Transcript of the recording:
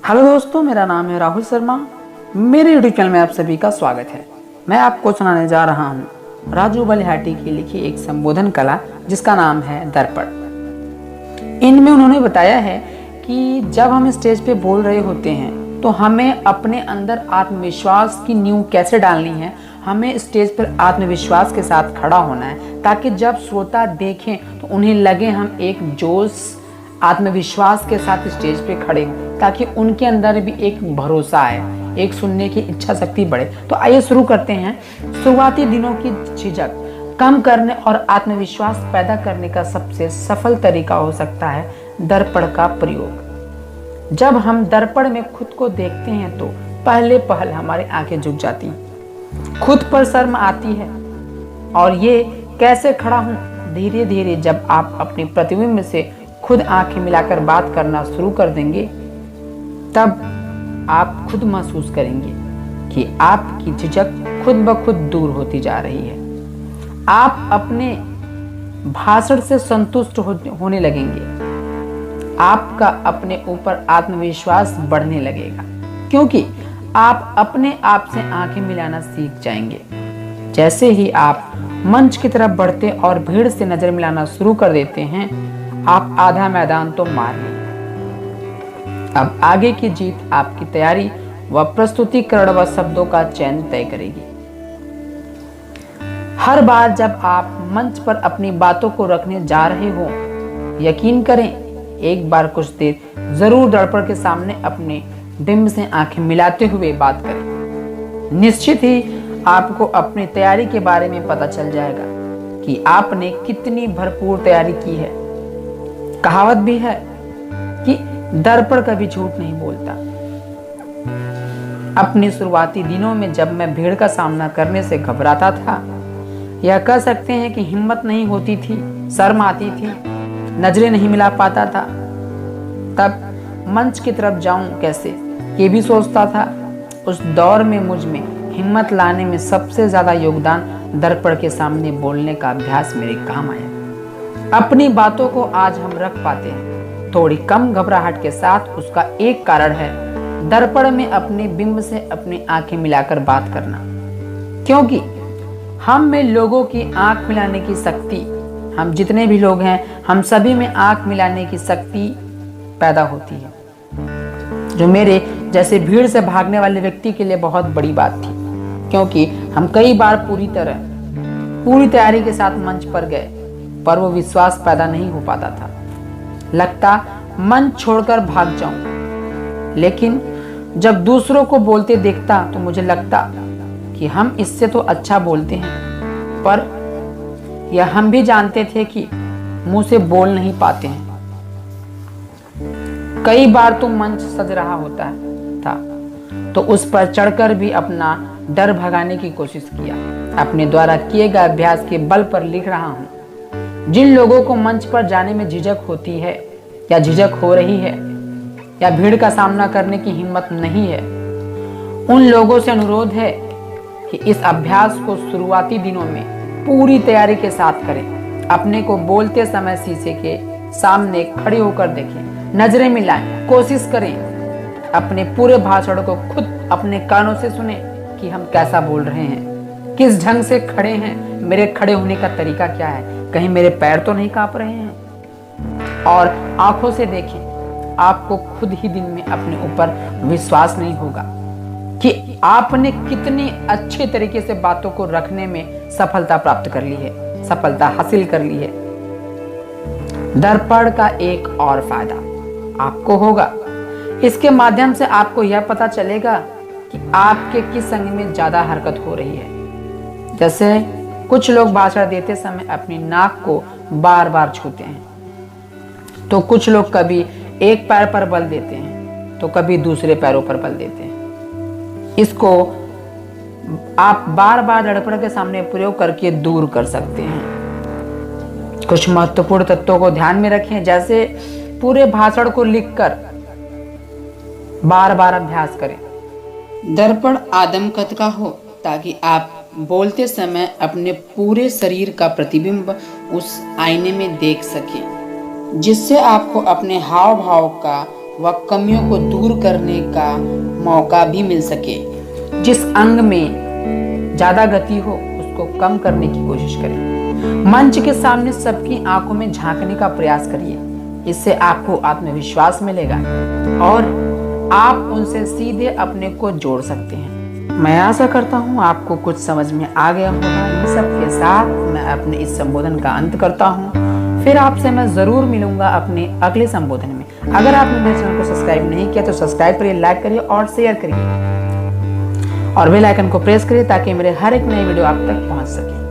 Hello दोस्तों, मेरा नाम है राहुल शर्मा। मेरे यूट्यूब चैनल में आप सभी का स्वागत है। मैं आपको सुनाने जा रहा हूँ राजू बलिहाटी की लिखी एक संबोधन कला जिसका नाम है दर्पण। इनमें उन्होंने बताया है कि जब हम स्टेज पे बोल रहे होते हैं तो हमें अपने अंदर आत्मविश्वास की नींव कैसे डालनी है। हमें स्टेज पर आत्मविश्वास के साथ खड़ा होना है ताकि जब श्रोता देखें तो उन्हें लगे हम एक जोश आत्मविश्वास के साथ स्टेज पे खड़े हों, ताकि उनके अंदर भी एक भरोसा आए, एक सुनने की इच्छा शक्ति बढ़े। तो आइए शुरू करते हैं। शुरुआती दिनों की झिझक कम करने और आत्मविश्वास पैदा करने का सबसे सफल तरीका हो सकता है दर्पण का प्रयोग। जब हम दर्पण में खुद को देखते हैं तो पहले पहल हमारी आंखें झुक जाती हैं, खुद पर शर्म आती है और ये कैसे खड़ा हूं। धीरे धीरे जब आप अपने प्रतिबिंब से खुद आंखें मिलाकर बात करना शुरू कर देंगे तब आप खुद महसूस करेंगे कि आपकी झिझक खुद ब खुद दूर होती जा रही है। आप अपने भाषण से संतुष्ट होने लगेंगे। आपका अपने ऊपर आत्मविश्वास बढ़ने लगेगा क्योंकि आप अपने आप से आंखें मिलाना सीख जाएंगे। जैसे ही आप मंच की तरफ बढ़ते और भीड़ से नजर मिलाना शुरू कर देते हैं, आप आधा मैदान तो मार लें। अब आगे की जीत आपकी तैयारी व प्रस्तुतिकरण व शब्दों का चयन तय करेगी। हर बार जब आप मंच पर अपनी बातों को रखने जा रहे हो, यकीन करें एक बार कुछ देर जरूर दर्पण के सामने अपने बिंब से आंखें मिलाते हुए बात करें। निश्चित ही आपको अपनी तैयारी के बारे में पता चल जाएगा कि आपने कितनी भरपूर तैयारी की है। कहावत भी है कि दर्पण कभी झूठ नहीं बोलता। अपने शुरुआती दिनों में जब मैं भीड़ का सामना करने से घबराता था, या कह सकते हैं कि हिम्मत नहीं होती थी, शर्म आती थी, नजरें नहीं मिला पाता था, तब मंच की तरफ जाऊं कैसे ये भी सोचता था। उस दौर में मुझ में हिम्मत लाने में सबसे ज्यादा योगदान दर्पण के सामने बोलने का अभ्यास मेरे काम आया। अपनी बातों को आज हम रख पाते हैं थोड़ी कम घबराहट के साथ। उसका एक कारण है दर्पण में अपने बिंब से अपनी आंखें मिलाकर बात करना, क्योंकि हम में लोगों की आंख मिलाने की शक्ति, हम जितने भी लोग हैं हम सभी में आंख मिलाने की शक्ति पैदा होती है, जो मेरे जैसे भीड़ से भागने वाले व्यक्ति के लिए बहुत बड़ी बात थी। क्योंकि हम कई बार पूरी तैयारी के साथ मंच पर गए पर वो विश्वास पैदा नहीं हो पाता था। लगता मंच छोड़कर भाग जाऊं, लेकिन जब दूसरों को बोलते देखता तो मुझे लगता कि हम इससे तो अच्छा बोलते हैं, पर यह हम भी जानते थे कि मुंह से बोल नहीं पाते हैं। कई बार तो मंच सज रहा होता था तो उस पर चढ़कर भी अपना डर भगाने की कोशिश किया। अपने द्वारा किए गए अभ्यास के बल पर लिख रहा हूं। जिन लोगों को मंच पर जाने में झिझक होती है या झिझक हो रही है या भीड़ का सामना करने की हिम्मत नहीं है, उन लोगों से अनुरोध है कि इस अभ्यास को शुरुआती दिनों में पूरी तैयारी के साथ करें। अपने को बोलते समय शीशे के सामने खड़े होकर देखें, नजरें मिलाएं, कोशिश करें अपने पूरे भाषण को खुद अपने कानों से सुने कि हम कैसा बोल रहे हैं, किस ढंग से खड़े हैं, मेरे खड़े होने का तरीका क्या है, कहीं मेरे पैर तो नहीं कांप रहे हैं। और आंखों से देखें। आपको खुद ही दिन में अपने ऊपर विश्वास नहीं होगा कि आपने कितनी अच्छे तरीके से बातों को रखने में सफलता प्राप्त कर ली है, सफलता हासिल कर ली है। दर्पण का एक और फायदा आपको होगा, इसके माध्यम से आपको यह पता चलेगा कि आपके किस अंग में ज्यादा हरकत हो रही है। जैसे कुछ लोग भाषण देते समय अपनी नाक को बार बार छूते हैं, तो कुछ लोग कभी एक पैर पर बल देते हैं तो कभी दूसरे पैरों पर बल देते हैं। इसको आप बार बार दर्पण के सामने प्रयोग करके दूर कर सकते हैं। कुछ महत्वपूर्ण तत्वों को ध्यान में रखें, जैसे पूरे भाषण को लिखकर बार बार अभ्यास करें। दर्पण आदम कद का हो ताकि आप बोलते समय अपने पूरे शरीर का प्रतिबिंब उस आईने में देख सकें, जिससे आपको अपने हाव भाव का व कमियों को दूर करने का मौका भी मिल सके। जिस अंग में ज्यादा गति हो उसको कम करने की कोशिश करें। मंच के सामने सबकी आंखों में झांकने का प्रयास करिए, इससे आपको आत्मविश्वास मिलेगा और आप उनसे सीधे अपने को जोड़ सकते हैं। मैं आशा करता हूँ आपको कुछ समझ में आ गया होगा। इन सब के साथ मैं अपने इस संबोधन का अंत करता हूँ। फिर आपसे मैं जरूर मिलूंगा अपने अगले संबोधन में। अगर आपने मेरे चैनल को सब्सक्राइब नहीं किया तो सब्सक्राइब करिए, लाइक करिए और शेयर करिए और बेल आइकन को प्रेस करिए ताकि मेरे हर एक नई वीडियो आप तक पहुंच सके।